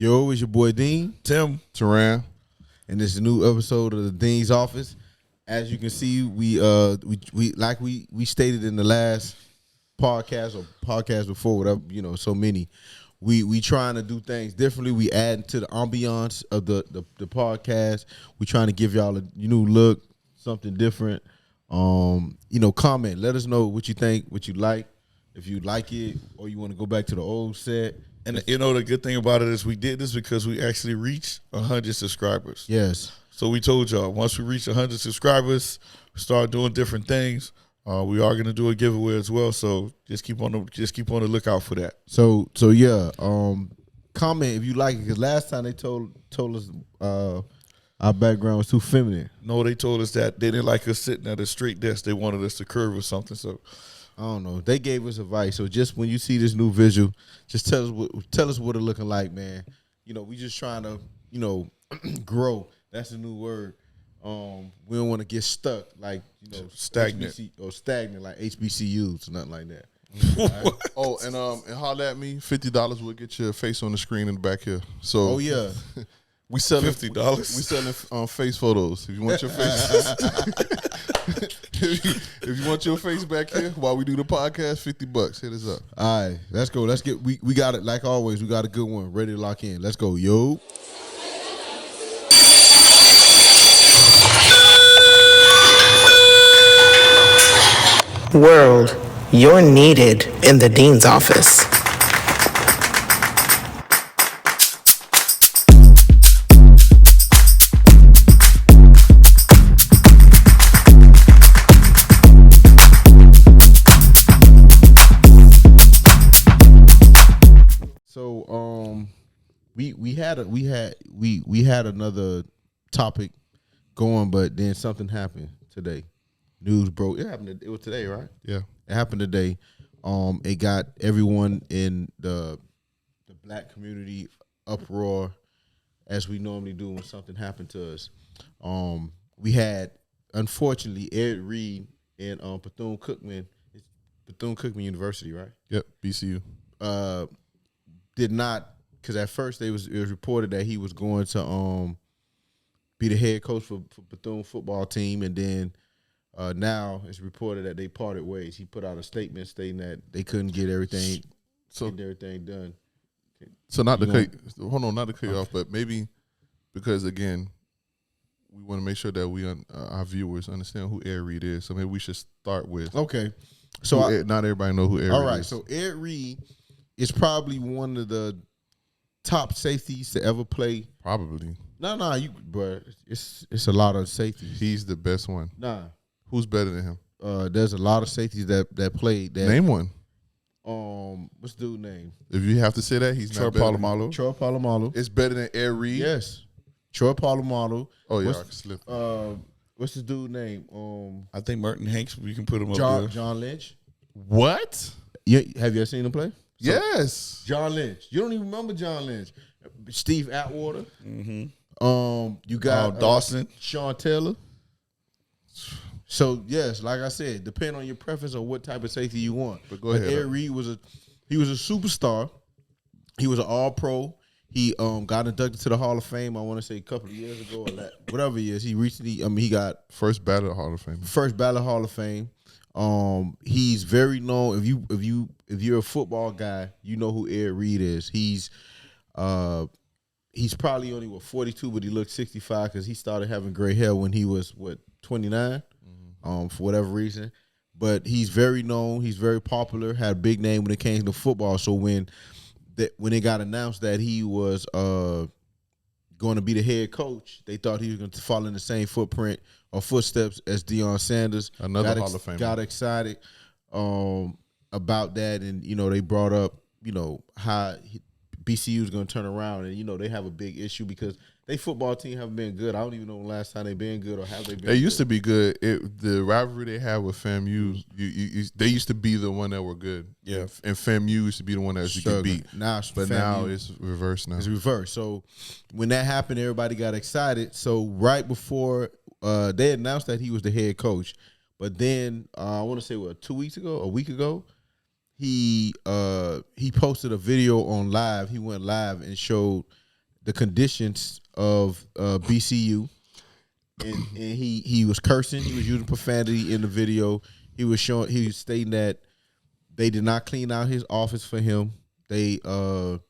Yo, it's your boy Dean, Tim, Teran. and this is a new episode of the Dean's Office. As you can see, we like we stated in the last podcast or podcast before, whatever, so many. We trying to do things differently. We adding to the ambiance of the podcast. We trying to give y'all a new look, something different. Comment. Let us know what you think, what you like, if you like it, or you want to go back to the old set. and the good thing about it is we did this because we actually reached 100 subscribers. Yes. So we told y'all once we reach 100 subscribers, we start doing different things. We are gonna do a giveaway as well. So just keep on the lookout for that. So yeah. Comment if you like it, because last time they told us our background was too feminine. No, they told us that they didn't like us sitting at a straight desk. They wanted us to curve or something. So I don't know. They gave us advice. So just when you see this new visual, just tell us what it looking like, man. We just trying to, grow. That's the new word. We don't want to get stuck like, stagnant. Stagnant like HBCUs or nothing like that. Right? Oh, and holler at me. $50 will get your face on the screen in the back here. So Oh yeah. we selling $50. We selling face photos. If you want your face, if you want your face back here while we do the podcast, $50. Hit us up. All right, let's go. Let's get we got it like always. We got a good one ready to lock in. Let's go, yo. World, you're needed in the dean's office. So we had another topic going, but then something happened today. News broke. It was today, right? Yeah. It happened today. It got everyone in the black community uproar, as we normally do when something happened to us. We had, unfortunately, Ed Reed and Bethune Cookman University, right? Yep. BCU. Did not, because at first it was reported that he was going to be the head coach for Bethune football team, and then now it's reported that they parted ways. He put out a statement stating that they couldn't get everything done. So not to cut you off, but maybe because again, we want to make sure that our viewers understand who Ed Reed is. So maybe we should start with So not everybody know who Ed Reed is. all right, so Ed Reed is probably one of the top safeties to ever play. Probably. But it's a lot of safeties. He's the best one. Nah. Who's better than him? There's a lot of safeties that played. Name one. What's the dude's name? If you have to say that, he's Troy not better. Polamalu. Troy Polamalu. It's better than Ed Reed. Yes. Troy Polamalu. Oh yeah, I can What's, slip. what's the dude's name? I think Merton Hanks. We can put him up there. John Lynch. What? Yeah, have you ever seen him play? Yes. John Lynch. You don't even remember John Lynch. Steve Atwater. Mm-hmm. You got Dawson. Sean Taylor. So yes, like I said, depend on your preference on what type of safety you want. But go ahead. Ed Reed was a superstar. He was an All-Pro. He got inducted to the Hall of Fame. I want to say a couple of years ago, or whatever it is. He recently, he got First ballot Hall of Fame. first ballot Hall of Fame. He's very known. If you're a football guy, you know who Ed Reed is. He's probably only 42, but he looked 65 because he started having gray hair when he was 29. For whatever reason, but he's very known. He's very popular. Had a big name when it came to football. So when it got announced that he was going to be the head coach, they thought he was going to follow in the same footprint or footsteps as Deion Sanders. Another Hall of Famer. Got excited about that, and they brought up how BCU is going to turn around, and they have a big issue because they football team haven't been good. I don't even know the last time they've been good or have they been. They used to be good. The rivalry they had with FAMU, they used to be the one that were good. Yeah, and FAMU used to be the one that you could beat. Now it's reversed now. It's reversed. So when that happened, everybody got excited. So right before they announced that he was the head coach, but then I want to say a week ago, he posted a video on live. He went live and showed the conditions of BCU, and he was cursing. He was using profanity in the video. He was stating that they did not clean out his office for him. They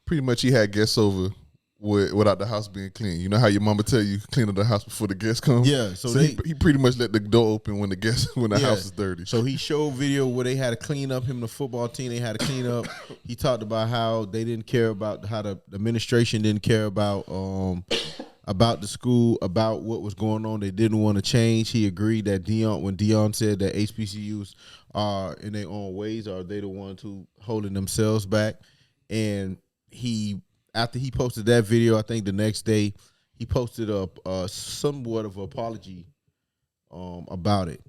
pretty much he had guests over without the house being clean. You know how your mama tell you clean up the house before the guests come? Yeah, so he pretty much let the door open when the house is dirty. So he showed video where they had to clean up him, the football team. They had to clean up. He talked about how they didn't care about how the administration didn't care about the school, about what was going on. They didn't want to change. He agreed that when Deion said that HBCUs are in their own ways, are they the ones who holding themselves back? And after he posted that video, I think the next day he posted a somewhat of an apology about it,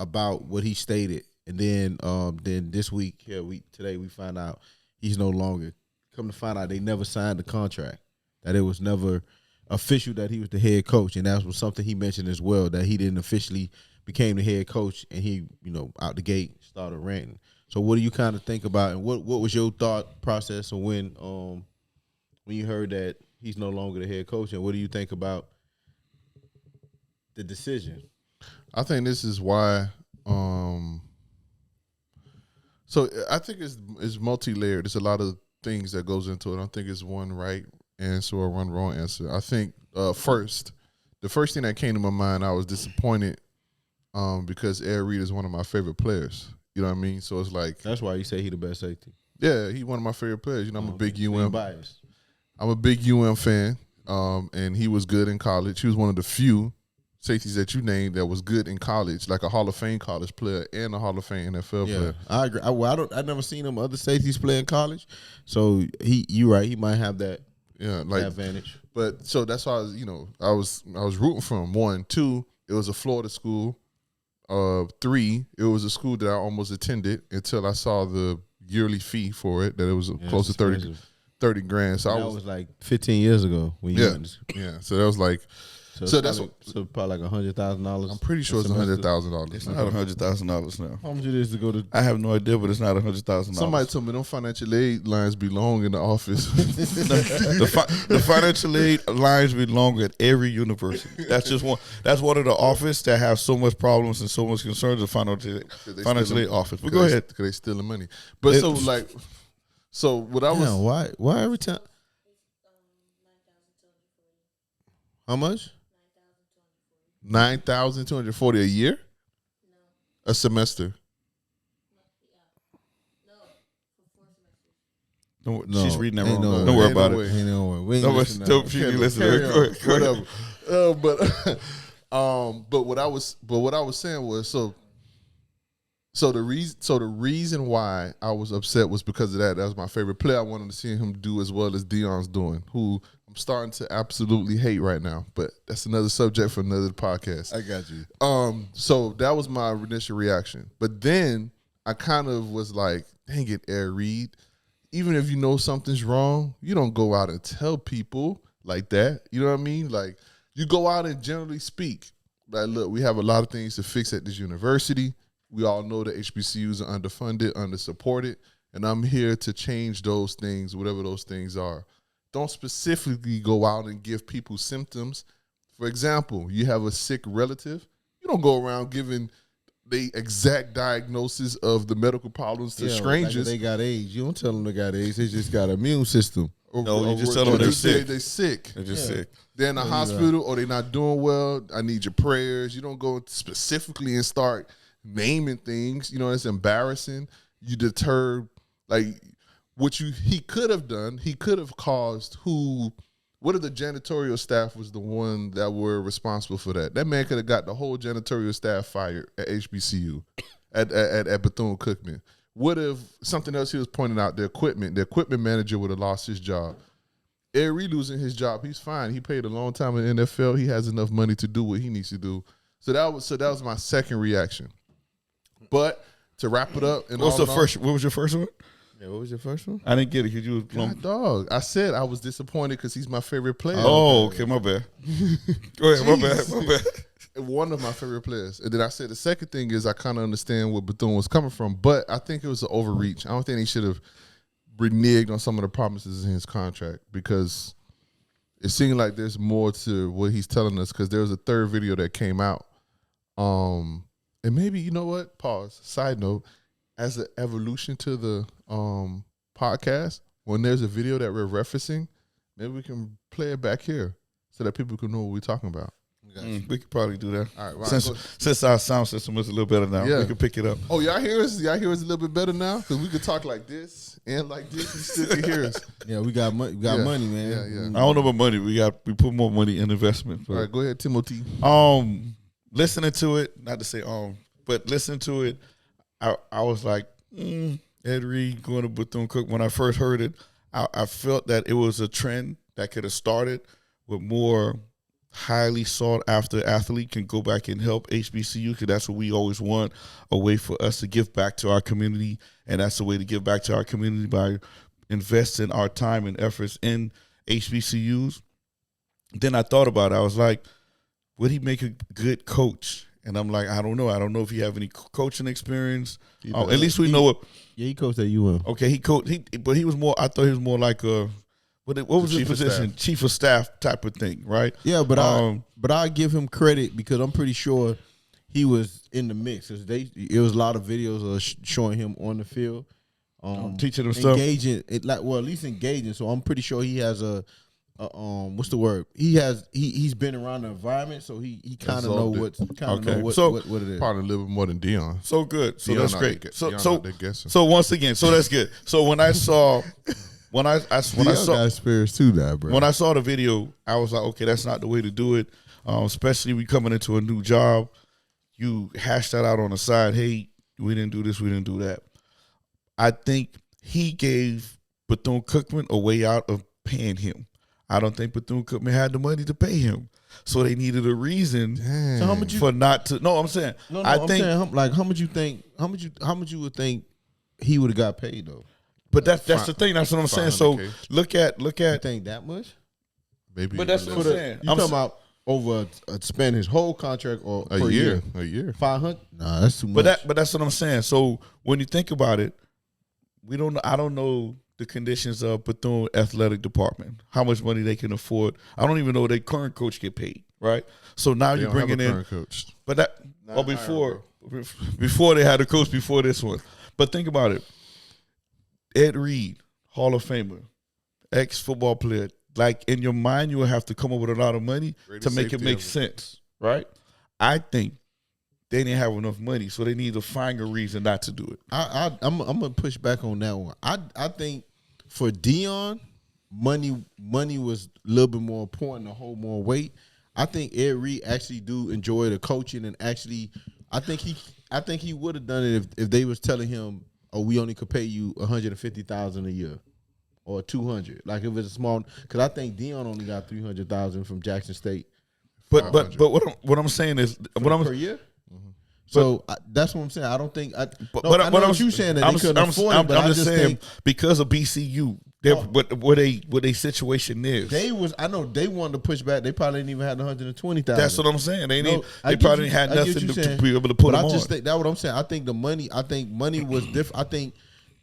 about what he stated. And then this week, today we find out he's no longer. Come to find out, they never signed the contract. That it was never official that he was the head coach, and that was something he mentioned as well, that he didn't officially became the head coach, and he, out the gate started ranting. So what do you kind of think about, and what was your thought process of when you heard that he's no longer the head coach, and what do you think about the decision? I think this is why. So I think it's multi-layered. There's a lot of things that goes into it. I don't think it's one right answer or one wrong answer. I think the first thing that came to my mind, I was disappointed because Ed Reed is one of my favorite players. You know what I mean? So it's like, that's why you say he the best safety. Yeah, he's one of my favorite players. I'm a big UM bias. I'm a big UM fan, and he was good in college. He was one of the few safeties that you named that was good in college, like a Hall of Fame college player and a Hall of Fame NFL player. I agree. I never seen him other safeties play in college, so you right. He might have that advantage. But so that's why I was rooting for him. 1, 2, it was a Florida school. 3, it was a school that I almost attended until I saw the yearly fee for it, that it was close to 30 grand. So that was like 15 years ago when you went to school. Yeah. So that was like, so that's probably like $100,000. I'm pretty sure it's $100,000. It's not $100,000 now. How much it is to go to? I have no idea, but it's not $100,000. Somebody told me them financial aid lines belong in the office. The financial aid lines belong at every university. That's just one. That's one of the office that have so much problems and so much concerns. The financial aid office. But go ahead, because they stealing money. But so what I was why every time? How much? $9,240 a year? No. A semester? No, she's reading that wrong. Don't worry about it. Ain't no way. We ain't don't she listen to it. Whatever. But what I was saying was so the reason why I was upset was because of that. That was my favorite player. I wanted to see him do as well as Deion's doing, who I'm starting to absolutely hate right now. But that's another subject for another podcast. I got you. So that was my initial reaction. But then I kind of was like, dang it, Ed Reed. Even if you know something's wrong, you don't go out and tell people like that. You know what I mean? Like, you go out and generally speak. Like, look, we have a lot of things to fix at this university. We all know that HBCUs are underfunded, undersupported, and I'm here to change those things, whatever those things are. Don't specifically go out and give people symptoms. For example, you have a sick relative. You don't go around giving the exact diagnosis of the medical problems to strangers. Like they got AIDS. You don't tell them they got AIDS. They just got an immune system. No, you just tell them they're sick. They're sick. They're just sick. They're in the hospital or they're not doing well. I need your prayers. You don't go specifically and start naming things. You know, it's embarrassing. You deter, like, he could have done. He could have caused what if the janitorial staff was the one that were responsible for that? That man could have got the whole janitorial staff fired at HBCU, at Bethune Cookman. What if something else he was pointing out, the equipment manager would have lost his job. Ed Reed losing his job, he's fine. He played a long time in the NFL. He has enough money to do what he needs to do. So that was my second reaction. But to wrap it up, what was your first one? Yeah, what was your first one? I didn't get it because you was God, dog. I said I was disappointed because he's my favorite player. Oh, okay, my bad. Go ahead, my bad. One of my favorite players. And then I said the second thing is I kind of understand where Bethune was coming from, but I think it was an overreach. I don't think he should have reneged on some of the promises in his contract because it seemed like there's more to what he's telling us because there was a third video that came out. And maybe, you know what? Pause. Side note, as an evolution to the podcast, when there's a video that we're referencing, maybe we can play it back here so that people can know what we're talking about. We could probably do that. All right, Since our sound system is a little better now, we can pick it up. Oh, y'all hear us? Y'all hear us a little bit better now? Because we could talk like this and like this and still can hear us. Yeah, we got money. We got money, man. Yeah. I don't know about money. We put more money in investment. All right, go ahead, Timothy. Listening to it, not to say but listening to it, I was like, Ed Reed going to Bethune Cookman. When I first heard it, I felt that it was a trend that could have started with more highly sought after athlete can go back and help HBCU because that's what we always want, a way for us to give back to our community, and that's a way to give back to our community by investing our time and efforts in HBCUs. Then I thought about it. I was like, would he make a good coach? And I'm like, I don't know. I don't know if he have any coaching experience. At least we know what. Yeah, he coached at UM. Okay, he coached. But he was more. I thought he was more like a. What was his position? Chief of staff type of thing, right? Yeah, but I give him credit because I'm pretty sure he was in the mix. It was a lot of videos of showing him on the field, teaching him stuff, engaging. At least engaging. So I'm pretty sure he has a what's the word? He's been around the environment, so he kind of know what it is. Probably a little bit more than Dion. So good. So Dion that's great. So once again, so that's good. So when I saw. When I saw experience too, that bro. When I saw the video, I was like, okay, that's not the way to do it. Especially we coming into a new job, you hash that out on the side. Hey, we didn't do this, we didn't do that. I think he gave Bethune Cookman a way out of paying him. I don't think Bethune Cookman had the money to pay him, so they needed a reason for not to. No, I'm saying. I'm saying, like, how much you think? How much you would think he would have got paid though? But that's the thing. That's what I'm saying. So look at. You think that much? Maybe. But that's what I'm saying. You talking about over spend his whole contract or a per year? A year. 500? Nah, that's too much. But that's what I'm saying. So when you think about it, I don't know the conditions of Bethune athletic department, how much money they can afford. I don't even know their current coach get paid, right? So now you're bringing in coach. But before they had a coach before this one. But think about it. Ed Reed, Hall of Famer, ex-football player. Like, in your mind, you will have to come up with a lot of money to make it make sense, right? I think they didn't have enough money, so they need to find a reason not to do it. I'm gonna push back on that one. I think for Dion, money was a little bit more important to hold more weight. I think Ed Reed actually do enjoy the coaching, and actually, I think he would have done it if they was telling him, "Oh, we only could pay you $150,000 a year, or $200,000." Like if it's a small, because I think Dion only got $300,000 from Jackson State. But what I'm saying is per year. Mm-hmm. So that's what I'm saying. I don't think. I know what you're saying that I'm they couldn't afford it, but I'm I just saying think because of BCU, what they situation is. I know they wanted to push back. They probably didn't even have 120,000. That's what I'm saying. They probably had nothing to be able to put them on. I just think that's what I'm saying. I think money was different. I think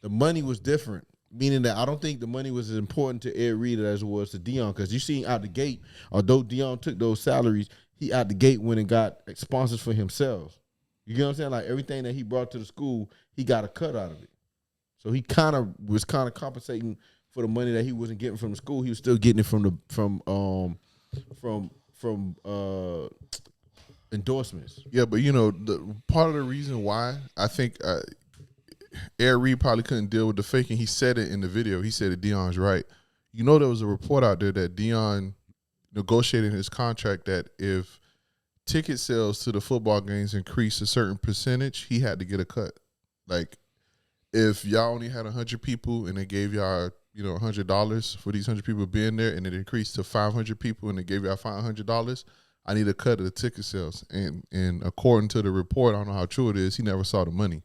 the money was different, meaning that I don't think the money was as important to Ed Reed as it was to Dion, because you see out the gate, although Dion took those salaries, he out the gate went and got sponsors for himself. You get what I'm saying? Like everything that he brought to the school, he got a cut out of it. So he was compensating for the money that he wasn't getting from the school. He was still getting it from endorsements. Yeah, but the part of the reason why I think Ed Reed probably couldn't deal with the faking. He said it in the video. He said that Dion's right. There was a report out there that Dion negotiated his contract that if ticket sales to the football games increased a certain percentage, he had to get a cut. Like if y'all only had 100 people and they gave y'all $100 for these 100 people being there, and it increased to 500 people and they gave y'all $500, I need a cut of the ticket sales. And according to the report, I don't know how true it is, he never saw the money.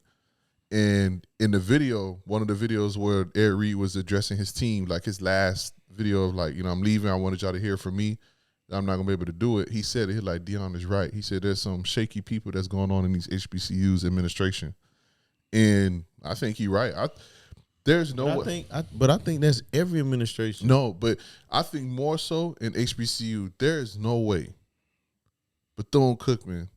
And in the video, one of the videos where Ed Reed was addressing his team, like his last video of like, I'm leaving, I wanted y'all to hear from me, I'm not gonna be able to do it. He said it, like, Dion is right. He said there's some shaky people that's going on in these HBCUs administration. And I think he's right. There's no But way. I think that's every administration. No, but I think more so in HBCU, there is no way Bethune Cookman,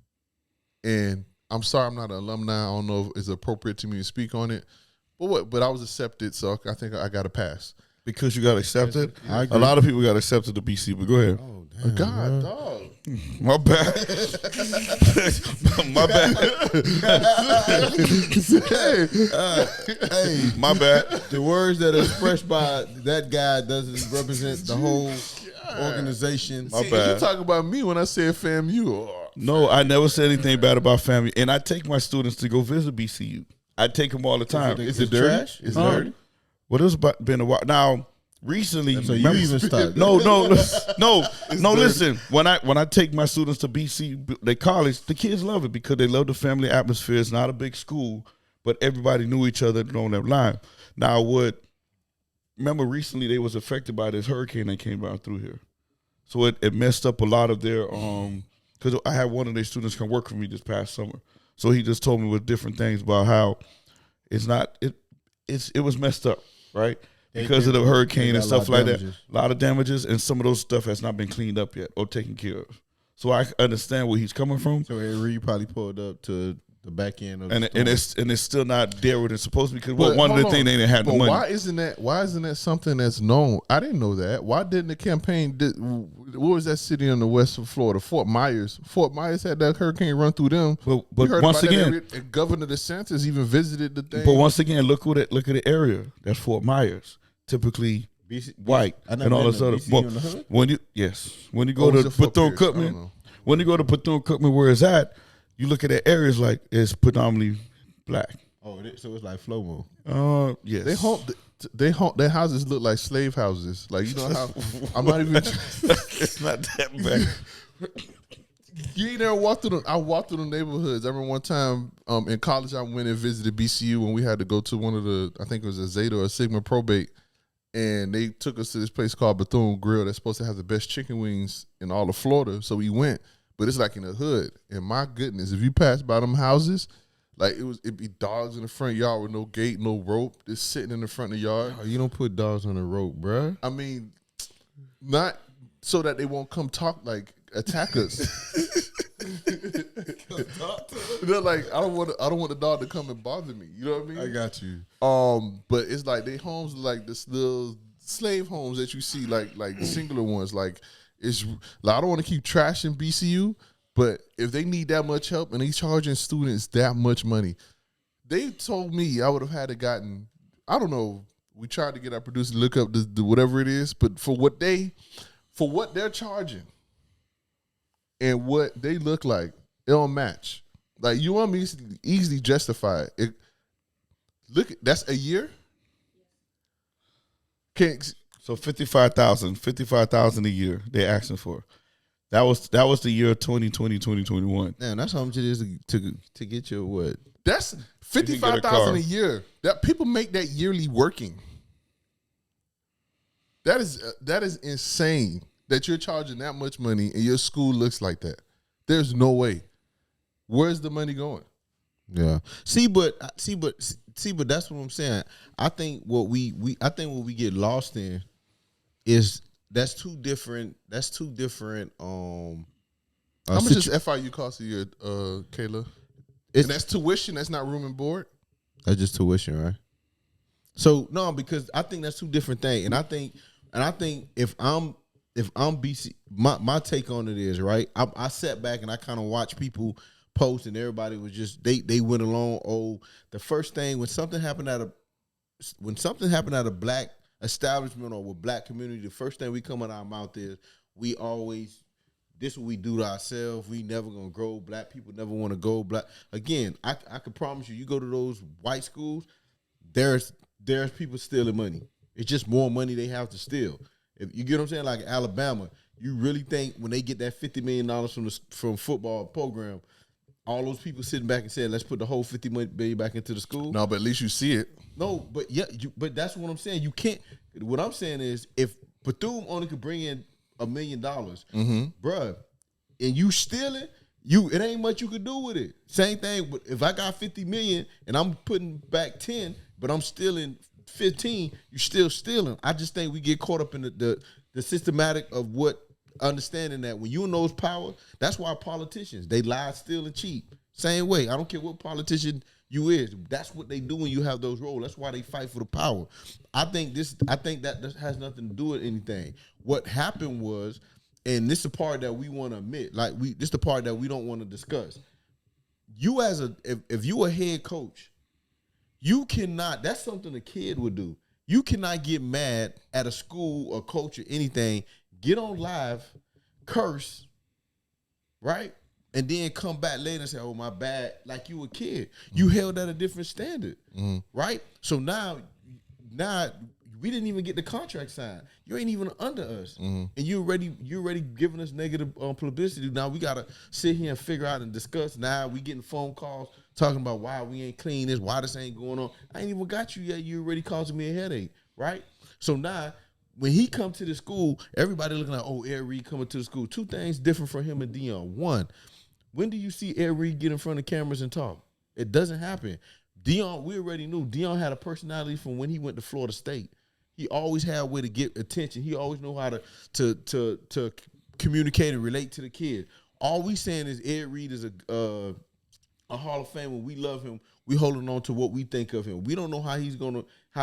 and I'm sorry I'm not an alumni. I don't know if it's appropriate to me to speak on it. But I was accepted, so I think I got a pass. Because you got accepted. I A agree. lot of people got accepted to BC, but go ahead. Oh damn, God, bro. dog. My bad. My bad. Hey, My bad. the words that are expressed by that guy doesn't represent the whole organization. My See, bad. you talk about me when I said FAMU. Oh, No, I never said anything bad about family, and I take my students to go visit BCU. I take them all the time. Is it dirty? trash? Is it Huh? dirty? Well, it's been a while now. Recently, So you remember- even started? No. Listen, when I take my students to BC, they college, the kids love it because they love the family atmosphere. It's not a big school, but everybody knew each other on that line. Now, remember recently they was affected by this hurricane that came down through here, so it messed up a lot of their because I had one of their students come work for me this past summer, so he just told me with different things about how it was messed up, right? Because of the hurricane and stuff like that, a lot of damages, and some of those stuff has not been cleaned up yet or taken care of. So I understand where he's coming from, So Reed probably pulled up to the back end of the and it's still not there where it's supposed to be. Because one of the things they didn't have the money. Why isn't that something that's known? I didn't know that. Why didn't the campaign? What was that city on the west of Florida? Fort Myers. Fort Myers had that hurricane run through them. But We heard once about that again, area, and Governor DeSantis even visited the thing. but once again, look at the area. That's Fort Myers, typically white I never and all been this to other. BCU Well, in the hood? when you go is to it Fort Bethune Pierce? I don't Cookman, know. when you go to Bethune Cookman, where it's at, you look at the areas like it's predominantly black. Oh, so it's like Flomo. Yes. Their houses look like slave houses. Like, you know how I'm not even. It's not that bad. You ain't never walked through them. I walked through the neighborhoods. I remember one time in college, I went and visited BCU, and we had to go to one of the, I think it was a Zeta or Sigma probate, and they took us to this place called Bethune Grill that's supposed to have the best chicken wings in all of Florida. So we went, but it's like in the hood. And my goodness, if you pass by them houses, like it'd be dogs in the front yard with no gate, no rope, just sitting in the front of the yard. Oh, you don't put dogs on a rope, bruh. I mean, not so that they won't come attack us. They're like, I don't want the dog to come and bother me. You know what I mean? I got you. But it's like they homes like this little slave homes that you see, like the singular ones. Like it's like, I don't want to keep trashing BCU, but if they need that much help and they charging students that much money, they told me I would have had to gotten. I don't know. We tried to get our producer to look up the whatever it is, but for what they're charging and what they look like, it don't match. Like you want me to easily justify it. Look, that's a year. So 55,000 a year they're asking for. That was the year 2020, 2021. Damn, that's how much it is to get your what? That's You can get a $55,000 car. a year. That people make that yearly working. That is insane that you're charging that much money and your school looks like that. There's no way. Where's the money going? Yeah. But that's what I'm saying. I think what we get lost in is that's two different. How much does FIU cost a year, Kayla? And that's tuition. That's not room and board. That's just tuition, right? So no, because I think that's two different things, and I think if I'm BC, my take on it is right. I sat back and I kind of watched people post, and everybody was just they went along. Oh, the first thing when something happened at a black establishment or with black community, the first thing we come out of our mouth is we always. This is what we do to ourselves. We never gonna grow. Black people never want to go. Black again. I can promise you. You go to those white schools. There's people stealing money. It's just more money they have to steal. If you get what I'm saying, like Alabama, you really think when they get that $50 million from football program, all those people sitting back and saying, let's put the whole $50 million back into the school? No, but at least you see it. No, but yeah, but that's what I'm saying. You can't. What I'm saying is, if Bethune only could bring in $1 million, bruh, and you steal it, it ain't much you could do with it. Same thing. If I got $50 million and I'm putting back 10, but I'm stealing 15, you still stealing. I just think we get caught up in the systematic of what understanding that when you knows power, that's why politicians, they lie, steal, and cheat. Same way. I don't care what politician you is. That's what they do when you have those roles. That's why they fight for the power. I think that has nothing to do with anything. What happened was, and this is the part that we want to admit, this is the part that we don't want to discuss. You if you a head coach, you cannot, that's something a kid would do. You cannot get mad at a school or coach or anything, get on live, curse, right? And then come back later and say, oh, my bad, like you a kid. You held at a different standard, right? So now we didn't even get the contract signed. You ain't even under us. And you already giving us negative publicity. Now we got to sit here and figure out and discuss. Now we getting phone calls talking about why we ain't clean this, why this ain't going on. I ain't even got you yet. You already causing me a headache, right? So now when he come to the school, everybody looking like, oh, Ed Reed coming to the school. Two things different from him and Dion. One, when do you see Ed Reed get in front of cameras and talk? It doesn't happen. Dion, we already knew. Dion had a personality from when he went to Florida State. He always had a way to get attention. He always know how to communicate and relate to the kid. All we saying is Ed Reed is a Hall of Famer. We love him. We holding on to what we think of him. We don't know how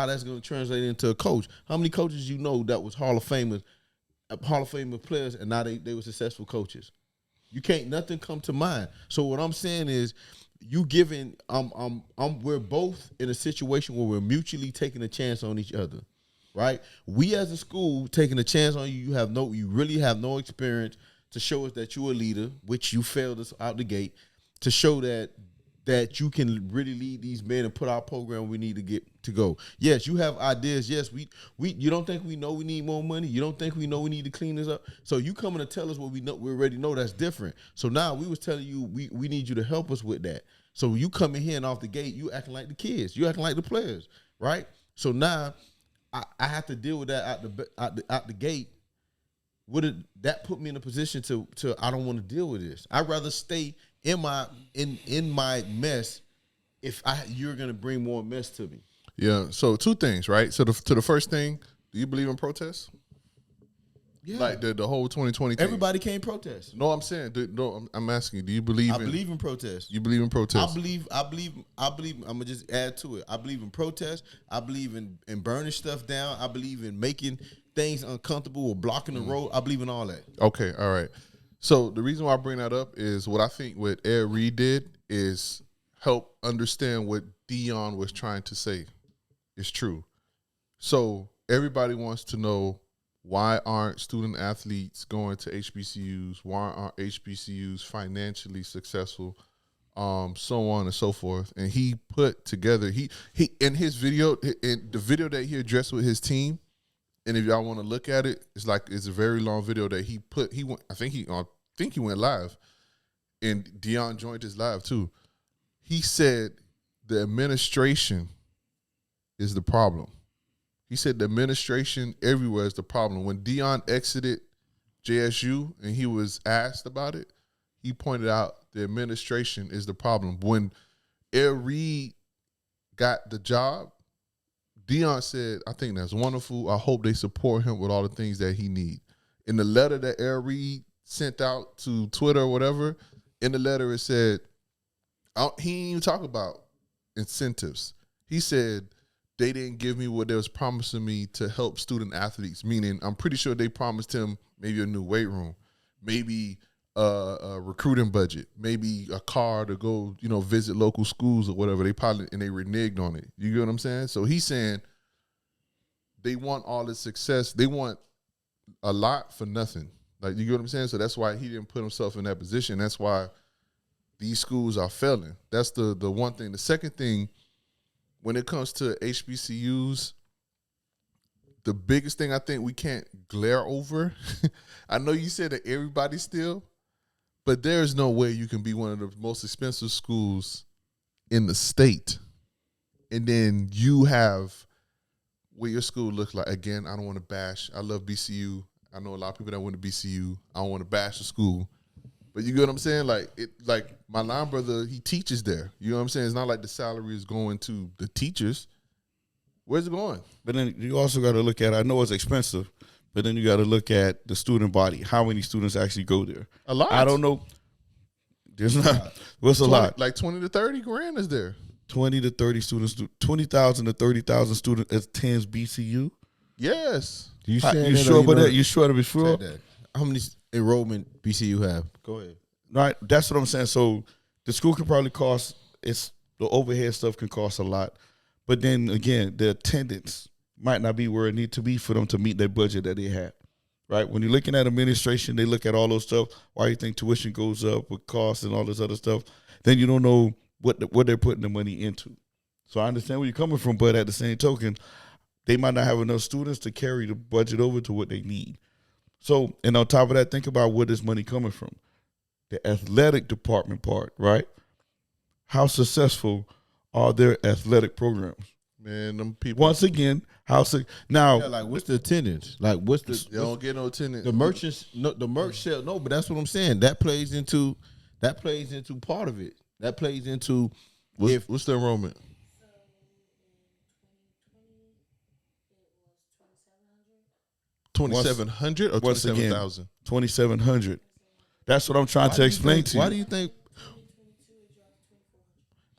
that's gonna translate into a coach. How many coaches you know that was Hall of Famer players, and now they were successful coaches? You can't, nothing come to mind. So what I'm saying is, you giving, we're both in a situation where we're mutually taking a chance on each other, right? We as a school taking a chance on you. You really have no experience to show us that you're a leader, which you failed us out the gate, to show that you can really lead these men and put our program we need to get to go. Yes, you have ideas. Yes, you don't think we know we need more money? You don't think we know we need to clean this up? So you coming to tell us what we know, we already know that's different. So now we was telling you we need you to help us with that. So you coming here and off the gate, you acting like the kids. You acting like the players, right? So now I have to deal with that out the gate. That put me in a position to I don't want to deal with this. I'd rather stay in my mess if you're gonna bring more mess to me. Yeah. So two things, right? So to the first thing, do you believe in protests? Yeah. Like the whole 2020 thing. Everybody can't protest. No, I'm saying, I'm asking you, do you believe I believe in protest. You believe in protests? I believe. I'm gonna just add to it. I believe in protest. I believe in burning stuff down. I believe in making things uncomfortable or blocking the road. I believe in all that. Okay, all right. So the reason why I bring that up is what I think what Ed Reed did is help understand what Dion was trying to say is true. So everybody wants to know, why aren't student athletes going to HBCUs? Why aren't HBCUs financially successful? So on and so forth. And he put together, he in his video, in the video that he addressed with his team, and if y'all want to look at it, it's a very long video that he put. I think he went live, and Dion joined his live too. He said the administration is the problem. He said the administration everywhere is the problem. When Dion exited JSU and he was asked about it, he pointed out the administration is the problem. When Ed Reed got the job, Dion said, I think that's wonderful. I hope they support him with all the things that he needs. In the letter that Ed Reed sent out to Twitter or whatever, in the letter it said, he didn't even talk about incentives. He said, they didn't give me what they was promising me to help student athletes, meaning I'm pretty sure they promised him maybe a new weight room, maybe a recruiting budget, maybe a car to go, visit local schools or whatever. They reneged on it. You get what I'm saying? So he's saying they want all the success. They want a lot for nothing. Like, you get what I'm saying? So that's why he didn't put himself in that position. That's why these schools are failing. That's the one thing. The second thing, when it comes to HBCUs, the biggest thing I think we can't glare over, I know you said that everybody still, but there's no way you can be one of the most expensive schools in the state, and then you have what your school looks like. Again, I don't want to bash. I love BCU. I know a lot of people that went to BCU. I don't want to bash the school. But you get what I'm saying? Like my line brother, he teaches there. You know what I'm saying? It's not like the salary is going to the teachers. Where's it going? But then you also got to look at, I know it's expensive, but then you got to look at the student body. How many students actually go there? A lot. I don't know. There's not. What's a 20, lot? Like 20 to 30 grand is there. 20 to 30 students, 20,000 to 30,000 students attends BCU. Yes. You sure about that? You sure to be sure? How many enrollment BCU have? Go ahead. Right. That's what I'm saying. So the school can probably cost, the overhead stuff can cost a lot. But then again, the attendance might not be where it needs to be for them to meet their budget that they have. Right? When you're looking at administration, they look at all those stuff. Why you think tuition goes up with costs and all this other stuff? Then you don't know what they're putting the money into. So I understand where you're coming from, but at the same token, they might not have enough students to carry the budget over to what they need. So, and on top of that, think about where this money coming from. The athletic department part, right? How successful are their athletic programs? Man, them people. Once again, now, Yeah, like what's the attendance? Like what's the They don't get no attendance. the merchants? No, the merch sale. No, but that's what I'm saying. That plays into part of it. That plays into What's the enrollment? 2,700 or once again, 27,000? 2,700. That's what I'm trying to explain to you. Why do you think?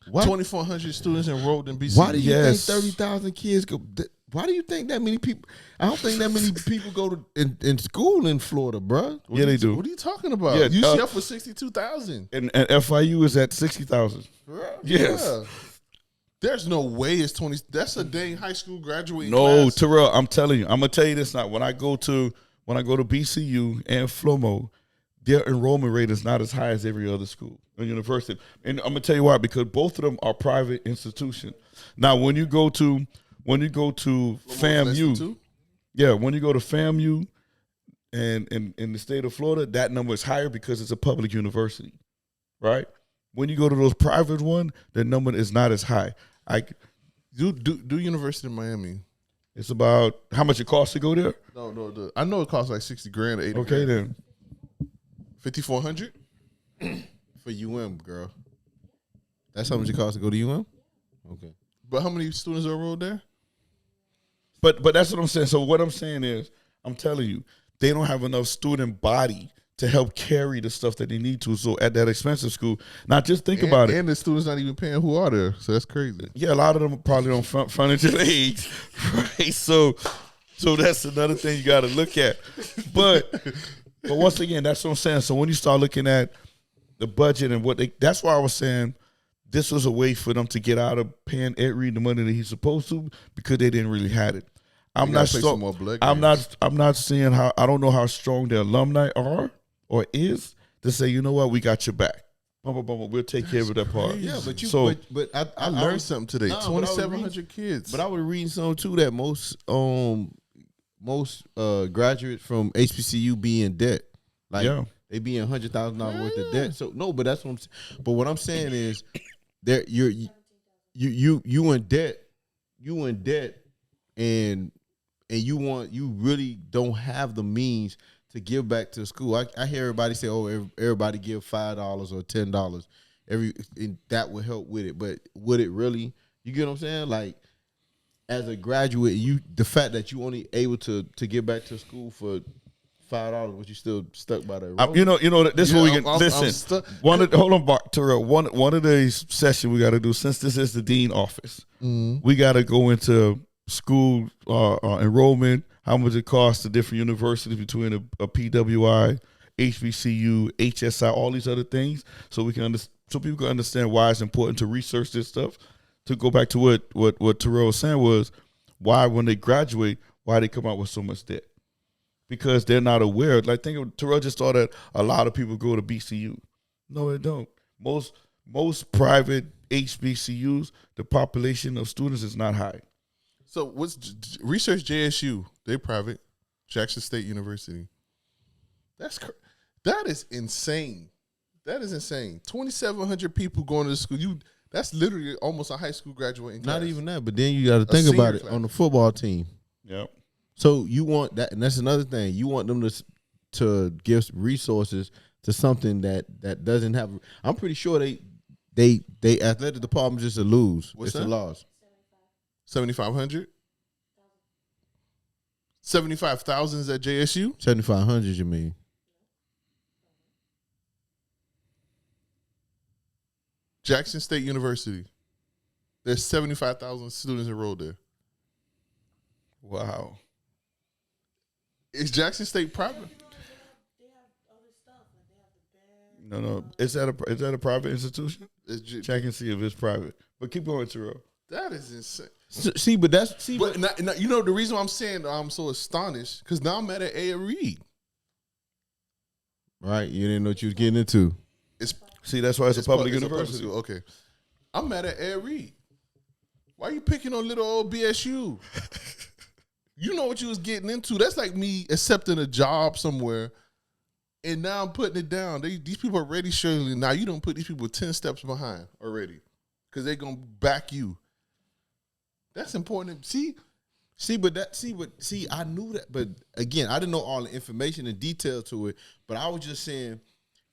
2,400 students enrolled in BC. Why do you Yes. think 30,000 kids go? Why do you think that many people? I don't think that many people go to in school in Florida, bro. Yeah, they do. What are you talking about? Yeah, UCF was 62,000. And FIU is at 60,000. Yes. Yeah. There's no way it's 20. That's a dang high school graduating No, class. Terrell, I'm telling you. I'm gonna tell you this now. When I go to BCU and FLOMO, their enrollment rate is not as high as every other school or university. And I'm gonna tell you why, because both of them are private institutions. Now, when you go to FAMU, too? yeah, when you go to FAMU and in the state of Florida, that number is higher because it's a public university, right? When you go to those private ones, the number is not as high. Do University of Miami. It's about how much it costs to go there. No. I know it costs like 60 grand or 80 Okay, grand. then. 5,400? For UM, girl. That's how much it costs to go to UM. Okay. But how many students are enrolled there? But that's what I'm saying. So what I'm saying is, I'm telling you, they don't have enough student body to help carry the stuff that they need to. So at that expensive school, now just think about it. And the students not even paying who are there. So that's crazy. Yeah, a lot of them are probably on financial aid, right? So that's another thing you got to look at. But once again, that's what I'm saying. So when you start looking at the budget and that's why I was saying this was a way for them to get out of paying Ed Reed the money that he's supposed to because they didn't really have it. I'm not seeing how, I don't know how strong the alumni are or is to say, you know what, we got your back. We'll take care of that part. Yeah, but I learned something today. Nah, 2,700 kids. But I was reading something too that most graduates from HBCU be in debt. Like they be in $100,000 worth of debt. So no, but that's what I'm saying. But what I'm saying is there you in debt. You in debt and you really don't have the means to give back to the school. I hear everybody say, "Oh, everybody give $5 or $10 and that would help with it." But would it really? You get what I'm saying? Like as a graduate, the fact that you only able to give back to school for $5, but you still stuck by that. You know. This is what we can listen. Hold on, Terrell. One of these sessions we got to do, since this is the dean office, we got to go into school enrollment, how much it costs to different universities between a PWI, HBCU, HSI, all these other things, so people can understand why it's important to research this stuff. To go back to what Terrell was saying was why when they graduate, why they come out with so much debt. Because they're not aware. Like Terrell just thought that a lot of people go to BCU. No, they don't. Most private HBCUs, the population of students is not high. So what's research JSU? They private, Jackson State University. That is insane. That is insane. 2,700 people going to the school. That's literally almost a high school graduating class. Not even that, but then you got to think about it class. on the football team. Yep. So you want that, and that's another thing. You want them to give resources to something that doesn't have. I'm pretty sure they athletic department just a lose. What's It's that? a loss. 7,500. 75,000 is at JSU. 7,500, you mean? Jackson State University. There's 75,000 students enrolled there. Wow. Is Jackson State private? No. Is that a private institution? Check and see if it's private. But keep going, Terrell. That is insane. See, but that's But you know the reason why I'm saying I'm so astonished because now I'm at A. Reed. right. You didn't know what you was getting into. See, that's why it's a public university. School. Okay, I'm mad at Ed Reed. Why you picking on little old BSU? You know what you was getting into. That's like me accepting a job somewhere, and now I'm putting it down. These people are ready, surely. Now you don't put these people 10 steps behind already because they're gonna back you. That's important. See, I knew that, but again, I didn't know all the information and detail to it. But I was just saying,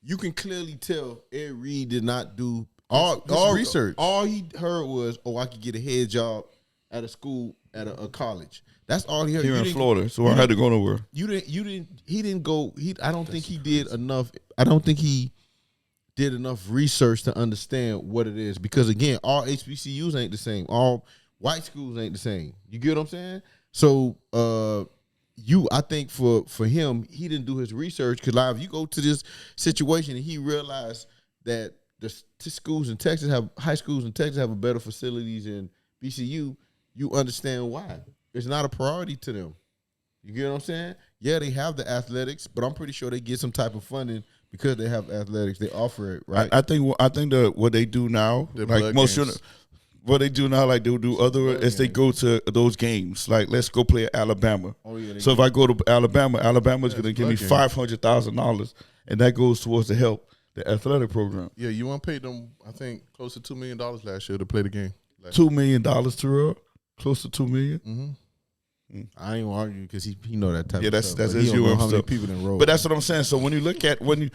you can clearly tell Ed Reed did not do all research. All he heard was, "Oh, I could get a head job at a school at a college." That's all he heard. Here in Florida, so I had to go nowhere. He didn't go. I don't think he did enough. I don't think he did enough research to understand what it is. Because again, all HBCUs ain't the same. All white schools ain't the same. You get what I'm saying? So, I think for him, he didn't do his research. Because if you go to this situation and he realized that the schools in Texas high schools in Texas have a better facilities than BCU, you understand why. It's not a priority to them. You get what I'm saying? Yeah, they have the athletics, but I'm pretty sure they get some type of funding because they have athletics. They offer it, right? I think what they do now, like most what they do now, like they'll do other is they go to those games. Like let's go play at Alabama. Oh, yeah, so if I go to Alabama's going to give me $500,000, and that goes towards to help the athletic program. Yeah, you want to pay them? I think close to $2 million last year to play the game. $2 million, Terrell. Close to $2 million. Mm-hmm. I ain't gonna argue because he know that type. Yeah, of stuff. that's But he don't know how many stuff. people enrolled. But that's what I'm saying. So when you look at when you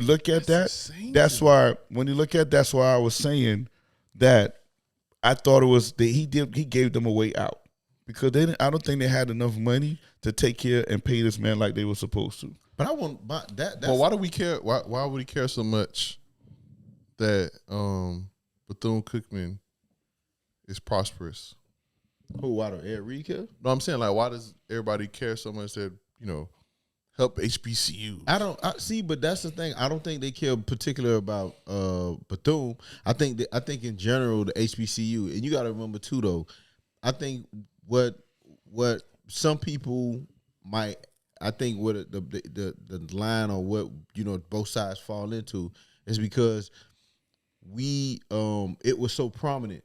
look at that's why I was saying that I thought it was that he gave them a way out because I don't think they had enough money to take care and pay this man like they were supposed to. But I want that. Well, why do we care? Why would he care so much that Bethune Cookman is prosperous? Who? Why do Ed Reed care? No, I'm saying like, why does everybody care so much that help HBCUs? I see, but that's the thing. I don't think they care particular about Bethune. I think in general the HBCU, and you got to remember too though. I think what some people might. I think what the line or what both sides fall into is because it was so prominent,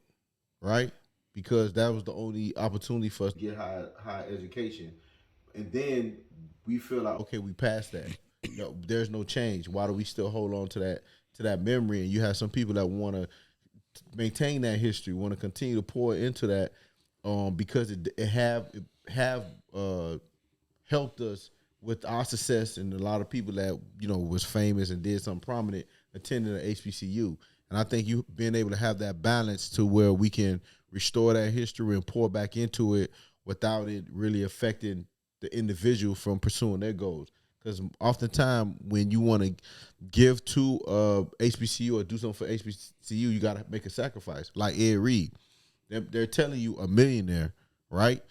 right? Because that was the only opportunity for us to get high education. And then we feel like, okay, we passed that. There's no change. Why do we still hold on to that memory? And you have some people that want to maintain that history, want to continue to pour into that because it have helped us with our success, and a lot of people that was famous and did something prominent attending the HBCU. And I think you being able to have that balance to where we can restore that history and pour back into it without it really affecting the individual from pursuing their goals. Because oftentimes when you want to give to HBCU or do something for HBCU, you got to make a sacrifice. Like Ed Reed, they're telling you a millionaire, right,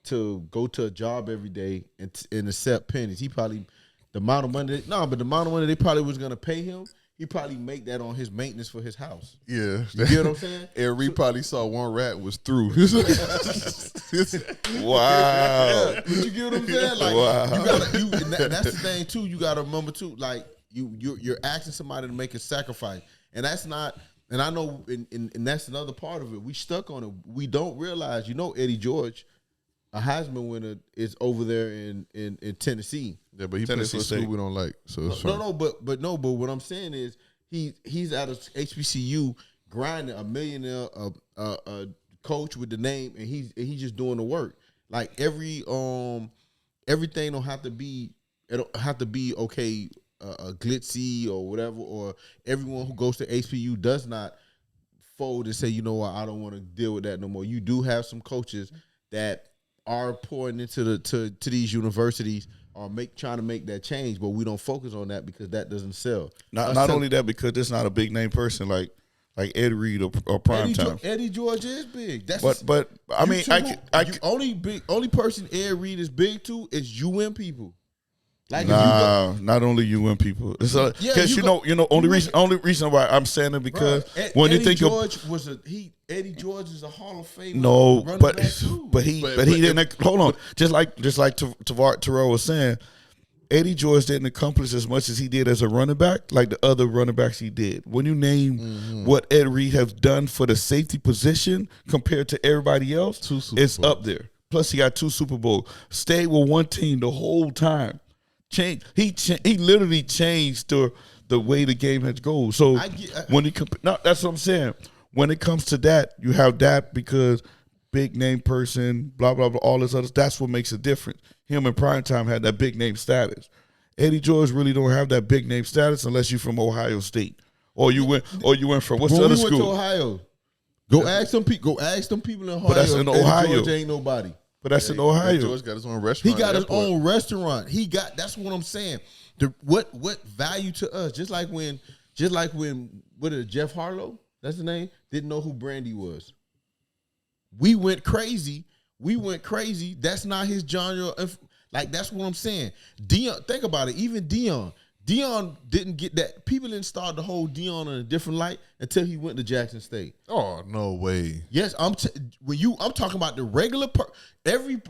to go to a job every day and accept pennies. He probably the amount of money they probably was gonna pay him. He probably make that on his maintenance for his house. Yeah. You get what I'm saying? And Reed probably saw one rat was through. Wow. But you get what I'm saying? Like, wow. That's the thing too. You gotta remember too, like you're asking somebody to make a sacrifice. And that's not, and I know and that's another part of it. We stuck on it. We don't realize, Eddie George, a Heisman winner, is over there in Tennessee. Yeah, but he plays for a school we don't like. So it's fine. But what I'm saying is he's at a HBCU grinding, a millionaire, a coach with the name, and he's just doing the work. Like everything don't have to be okay, glitzy or whatever, or everyone who goes to HBCU does not fold and say, you know what, I don't want to deal with that no more. You do have some coaches that are pouring into to these universities or trying to make that change, but we don't focus on that because that doesn't sell. Not only that, because it's not a big name person like Ed Reed or Primetime. Eddie George is big. But I mean, only person Ed Reed is big to is UN people. Like not only UN people. Because only reason why I'm saying it because when Eddie you think George Eddie George is a Hall of Famer. No, but he didn't. Hold on, just like Terrell was saying, Eddie George didn't accomplish as much as he did as a running back, like the other running backs he did. When you name what Ed Reed has done for the safety position compared to everybody else, it's up there. Plus, he got 2 Super Bowls. Stayed with one team the whole time. He literally changed the way the game has gone. So that's what I'm saying. When it comes to that, you have that because big name person, blah blah blah, all this other. That's what makes a difference. Him and Primetime had that big name status. Eddie George really don't have that big name status unless you're from Ohio State or you went from what's the other school? Went to Ohio. Go ask them people. Go ask them people in Ohio. But that's in Ohio. George ain't nobody. But that's in Ohio. George got his own restaurant. He got his own restaurant. That's what I'm saying. What value to us? Just like when what is it, Jeff Harlow? That's the name. Didn't know who Brandy was. We went crazy. That's not his genre. Like that's what I'm saying. Dion, think about it. Even Dion didn't get that. People didn't start to hold Dion in a different light until he went to Jackson State. Oh no way. Yes, I'm talking about the regular every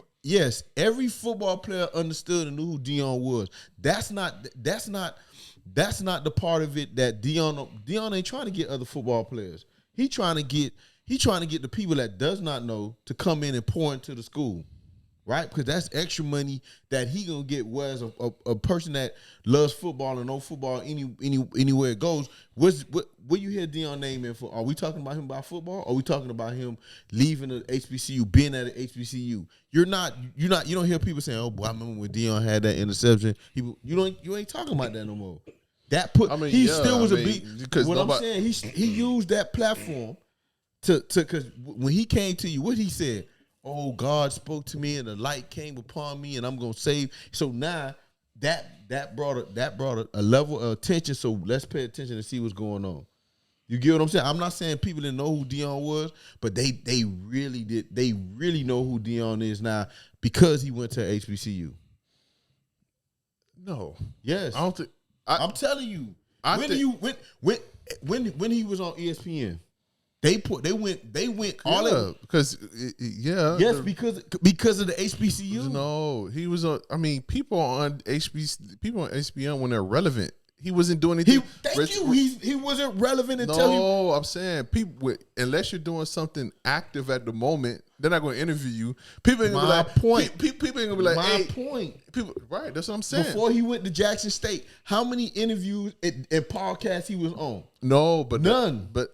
football player understood and knew who Dion was. That's not the part of it that Dion ain't trying to get other football players. He trying to get the people that does not know to come in and pour into the school. Right? Because that's extra money that he gonna get. Whereas a person that loves football and know football anywhere it goes, what you hear Dion name in for? Are we talking about him about football? Or are we talking about him leaving the HBCU, being at an HBCU? You don't hear people saying, "Oh boy, I remember when Dion had that interception." You ain't talking about that no more. I'm saying he used that platform because when he came to you, what he said. Oh, God spoke to me and the light came upon me and I'm gonna save. So now that brought a level of attention. So let's pay attention and see what's going on. You get what I'm saying? I'm not saying people didn't know who Dion was, but they really did. They really know who Dion is now because he went to HBCU. No. Yes. I don't think. I'm telling you. When he was on ESPN. They went all in because yes because of the HBCU. No, he was on. I mean, people on HBCU when they're relevant. He wasn't doing anything. He wasn't relevant until. No, I'm saying people. Unless you're doing something active at the moment, they're not going to interview you. People ain't gonna be like. People ain't gonna be like. My point. People, right? That's what I'm saying. Before he went to Jackson State, how many interviews and podcasts he was on? No, but none. But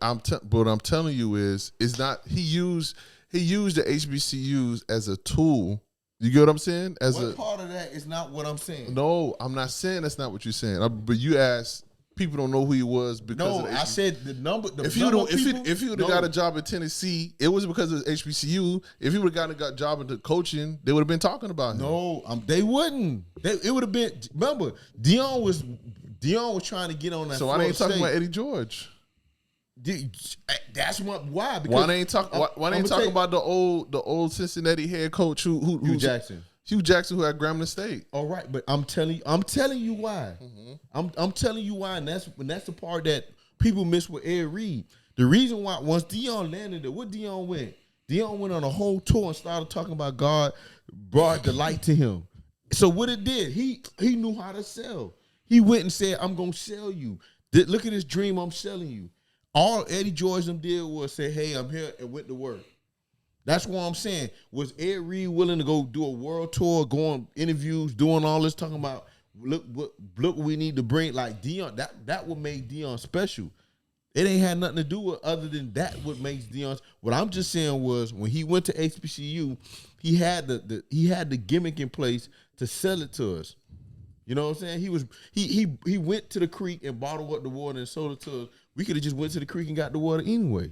what I'm telling you is not. He used the HBCUs as a tool. You get what I'm saying? Part of that is not what I'm saying. No, I'm not saying that's not what you're saying. But you asked, people don't know who he was because of the HBCU. I said the number. If he would have got a job at Tennessee, it was because of HBCU. If he would have got a job into coaching, they would have been talking about him. No, they wouldn't. It would have been. Remember, Dion was trying to get on that. So why they ain't talking about Eddie George? That's why. Because why they ain't talking about the old Cincinnati head coach who Hugh Jackson. Hugh Jackson, who had Grambling State. All right, but I'm telling you why. Mm-hmm. I'm telling you why, and that's the part that people miss with Ed Reed. The reason why once Dion landed there, what Dion went? Dion went on a whole tour and started talking about God brought the light to him. So what it did, he knew how to sell. He went and said, "I'm gonna sell you. Look at this dream I'm selling you." All Eddie George them did was say, "Hey, I'm here," and went to work. That's what I'm saying. Was Ed Reed willing to go do a world tour, go on interviews, doing all this, talking about look what we need to bring? Like Dion, that would make Dion special. It ain't had nothing to do with other than that. What makes Dion? What I'm just saying was when he went to HBCU, he had the gimmick in place to sell it to us. You know what I'm saying? He went to the creek and bottled up the water and sold it to us. We could have just went to the creek and got the water anyway.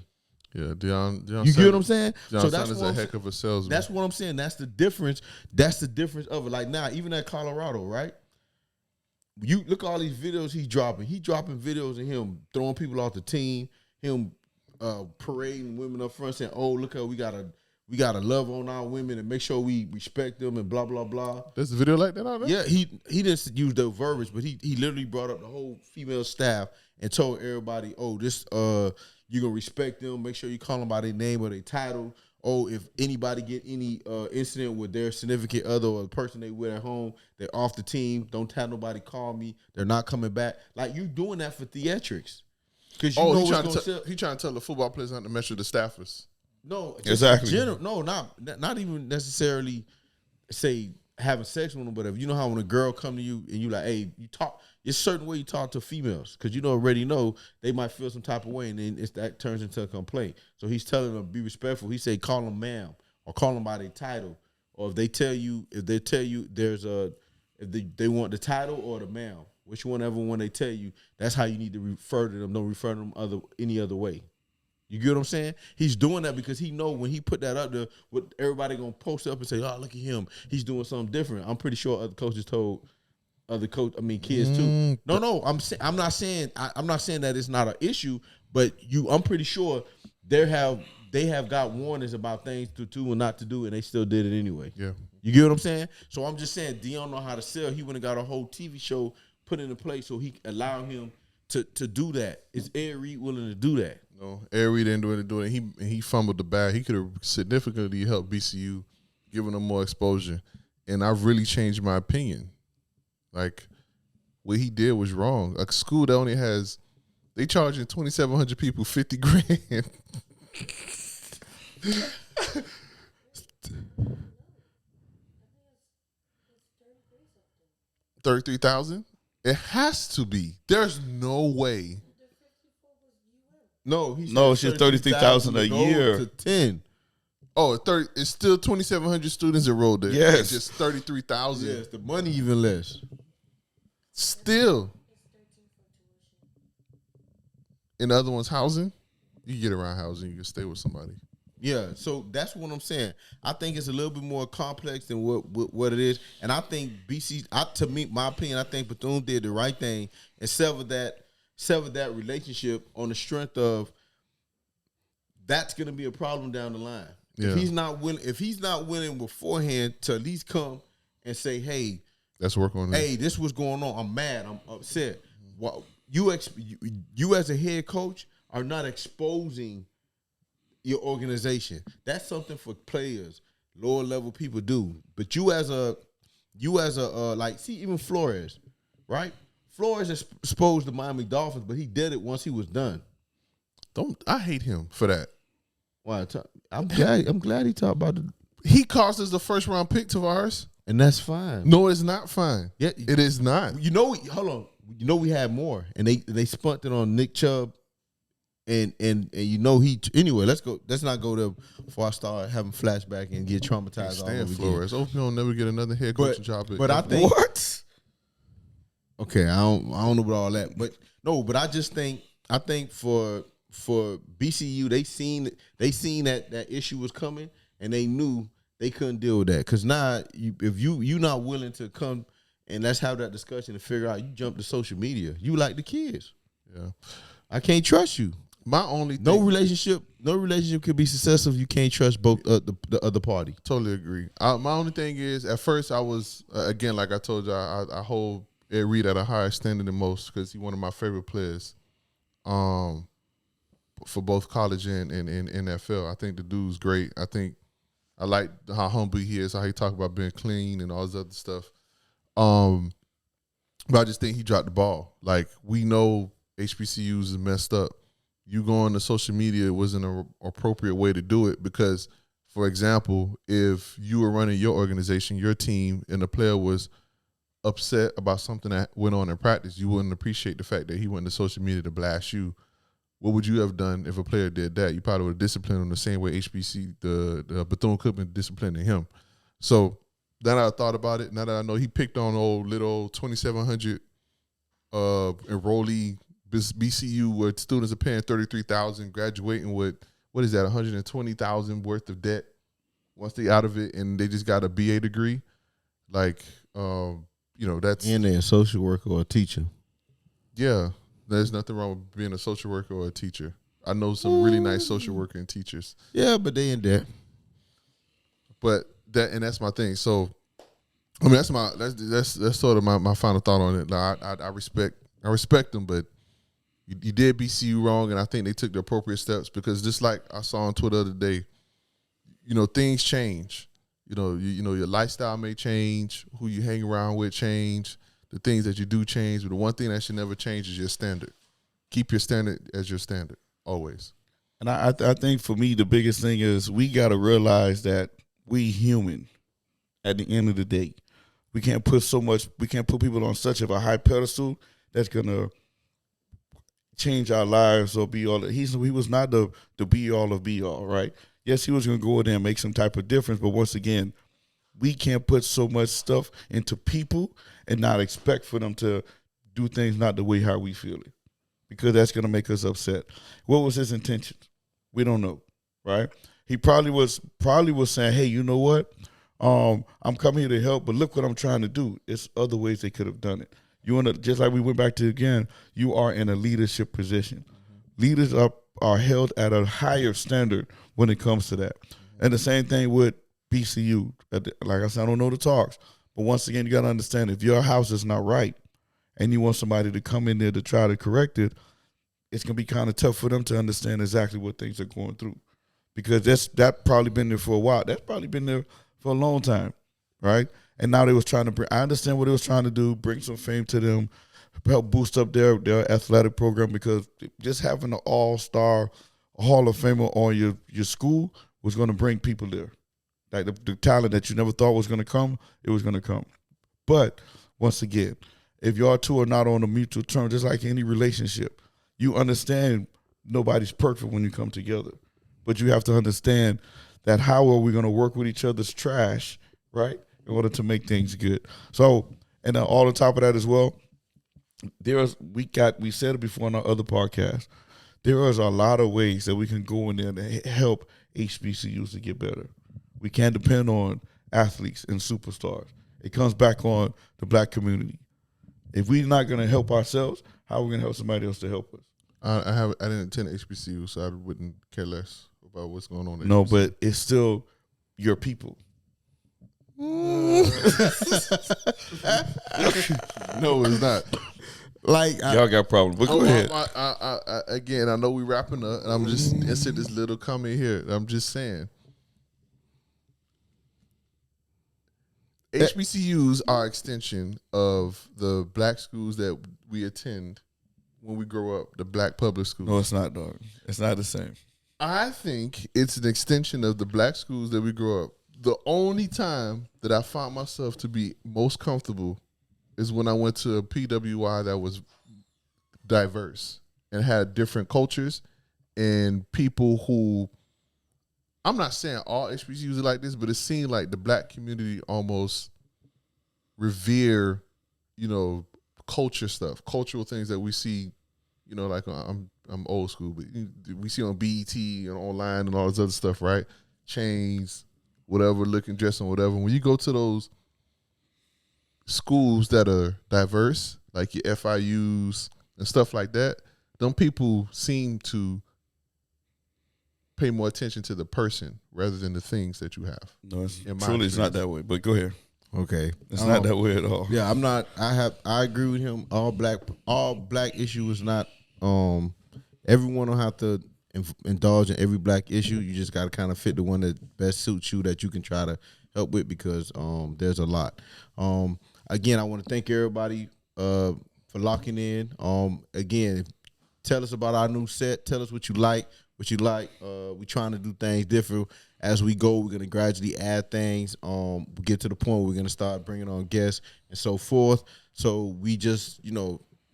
Yeah, Deion You get what I'm saying? Deion Sanders is a heck of a salesman. That's what I'm saying. That's the difference. That's the difference of it. Like now, even at Colorado, right? You look at all these videos he's dropping. He dropping videos of him throwing people off the team, him parading women up front, saying, "Oh, look how we gotta love on our women and make sure we respect them and blah blah blah." There's a video like that out there? Yeah, he didn't use the verbiage, but he literally brought up the whole female staff and told everybody, "Oh, this you gonna respect them. Make sure you call them by their name or their title. Oh, if anybody get any incident with their significant other or the person they with at home, they're off the team. Don't have nobody call me. They're not coming back. Like you doing that for theatrics, because he trying to tell the football players not to mess with the staffers. No, exactly. No, not even necessarily say having sex with them, but if you know how when a girl come to you and you like, hey, you talk. It's a certain way you talk to females because you already know they might feel some type of way, and then that turns into a complaint. So he's telling them be respectful. He say call them ma'am or call them by their title, or if they tell you there's if they want the title or the ma'am, whichever one they tell you, that's how you need to refer to them. Don't refer to them any other way. You get what I'm saying? He's doing that because he know when he put that up there, what everybody gonna post up and say, "Oh, look at him, he's doing something different." I'm pretty sure other coaches told. Kids too. No, I'm not saying that it's not an issue, but I'm pretty sure they have got warnings about things to do and not to do, and they still did it anyway. Yeah, you get what I'm saying? So I'm just saying, Deion know how to sell. He went and got a whole TV show put into place so he allow him to do that. Is Ed Reed willing to do that? No, Ed Reed didn't do it. He fumbled the bag. He could have significantly helped BCU, giving them more exposure, and I've really changed my opinion. Like, what he did was wrong. A school that only has, they charging 2,700 people $50,000. 33,000? It has to be. There's no way. No, it's just 33,000 a year. To 10. Oh, it's still 2,700 students enrolled there. Yes. It's just 33,000. Yes, the money even less. Still. In the other one's housing, you can get around housing, you can stay with somebody. Yeah, so that's what I'm saying. I think it's a little bit more complex than what it is, and I think to me, my opinion, I think Bethune did the right thing and severed that relationship on the strength of that's going to be a problem down the line. Yeah. If he's not willing beforehand to at least come and say, hey, let's work on that. Hey, this was going on. I'm mad. I'm upset. Well, you as a head coach are not exposing your organization. That's something for players, lower level people do. But you as a like, see, even Flores, right? Flores exposed the Miami Dolphins, but he did it once he was done. I hate him for that. Why? I'm glad he talked about it. He cost us the first round pick, Tavares. And that's fine. No, it's not fine. Yeah, it is not. Hold on. We had more, and they spunked it on Nick Chubb, and he anyway. Let's not go there before I start having flashback and get traumatized. All over Flores. Hope you don't never get another head coaching job. But I think what? Okay, I don't know about all that, but I just think for BCU they seen that issue was coming, and they knew they couldn't deal with that. Because now, if you not willing to come and let's have that discussion and figure out, you jump to social media. You like the kids. Yeah, I can't trust you. My only thing, no relationship could be successful if you can't trust both the other party. Totally agree. My only thing is, at first I was again, like I told you, I hold Ed Reed at a higher standard than most because he's one of my favorite players, for both college and NFL. I think the dude's great. I like how humble he is, how he talk about being clean and all this other stuff. But I just think he dropped the ball. Like, we know HBCUs is messed up. You going to social media wasn't an appropriate way to do it because, for example, if you were running your organization, your team, and the player was upset about something that went on in practice, you wouldn't appreciate the fact that he went to social media to blast you. What would you have done if a player did that? You probably would have disciplined him the same way the Bethune Cookman disciplining him. So now that I thought about it, now that I know he picked on little 2,700 enrollee BCU where students are paying $33,000, graduating with what is that, 120,000 worth of debt once they out of it, and they just got a BA degree. Like, that's And they're a social worker or a teacher. yeah. There's nothing wrong with being a social worker or a teacher. I know some really nice social worker and teachers. Yeah, but they in debt. But that's my thing. So, I mean, that's sort of my final thought on it. Like, I respect them, but you did BCU wrong, and I think they took the appropriate steps, because just like I saw on Twitter the other day, things change. Your lifestyle may change, who you hang around with change, the things that you do change, but the one thing that should never change is your standard. Keep your standard as your standard, always. And I think for me, the biggest thing is we got to realize that we human at the end of the day. We can't put people on such of a high pedestal that's going to change our lives or be all. He was not the be all of be all, right? Yes, he was going to go in there and make some type of difference, but once again, we can't put so much stuff into people and not expect for them to do things not the way how we feel it, because that's going to make us upset. What was his intentions? We don't know, right? He probably was saying, hey, you know what? I'm coming here to help, but look what I'm trying to do. It's other ways they could have done it. Just like we went back to again, you are in a leadership position. Mm-hmm. Leaders are held at a higher standard when it comes to that. Mm-hmm. And the same thing with BCU. Like I said, I don't know the talks, but once again, you got to understand, if your house is not right and you want somebody to come in there to try to correct it, it's going to be kind of tough for them to understand exactly what things are going through, because that probably been there for a while. That's probably been there for a long time, right? And now they was trying to bring, I understand what they was trying to do, bring some fame to them, help boost up their athletic program, because just having an all-star Hall of Famer on your school was going to bring people there. Like the talent that you never thought was going to come, it was going to come. But once again, if y'all two are not on a mutual term, just like any relationship, you understand nobody's perfect when you come together. But you have to understand that how are we going to work with each other's trash, right, in order to make things good. So, and all on top of that as well, we said it before on our other podcast, there is a lot of ways that we can go in there and help HBCUs to get better. We can't depend on athletes and superstars. It comes back on the black community. If we're not going to help ourselves, how are we going to help somebody else to help us? I didn't attend HBCU, so I wouldn't care less about what's going on. No, but it's still your people. No, it's not. Like y'all got problems, but go ahead. Again, I know we wrapping up, and I'm just insert this little comment here. I'm just saying, HBCUs are extension of the black schools that we attend when we grow up, the black public schools. No, it's not, dog. It's not the same. I think it's an extension of the black schools that we grow up. The only time that I found myself to be most comfortable is when I went to a PWI that was diverse and had different cultures and people who, I'm not saying all HBCUs are like this, but it seemed like the black community almost revere, culture stuff, cultural things that we see, like I'm old school, but we see on BET and online and all this other stuff, right? Chains, whatever, looking, dressing, whatever. When you go to those schools that are diverse, like your FIUs and stuff like that, them people seem to pay more attention to the person rather than the things that you have. No, it's not that way, but go ahead. Okay, it's not that way at all. Yeah, I'm not. I agree with him. All black issue is not. Everyone don't have to indulge in every black issue. You just got to kind of fit the one that best suits you, that you can try to help with, because there's a lot. Again, I want to thank everybody for locking in. Again, tell us about our new set. Tell us what you like. We're trying to do things different as we go. We're gonna gradually add things. We get to the point where we're gonna start bringing on guests and so forth. So we just,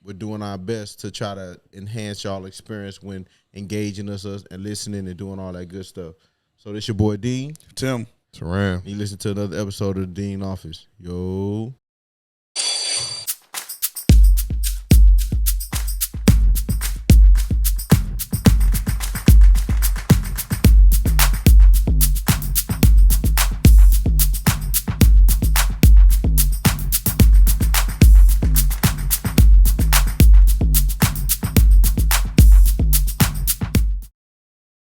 we're doing our best to try to enhance y'all experience when engaging us and listening and doing all that good stuff. So this your boy Dean, Tim, Teran. You listen to another episode of the Dean Office. Yo.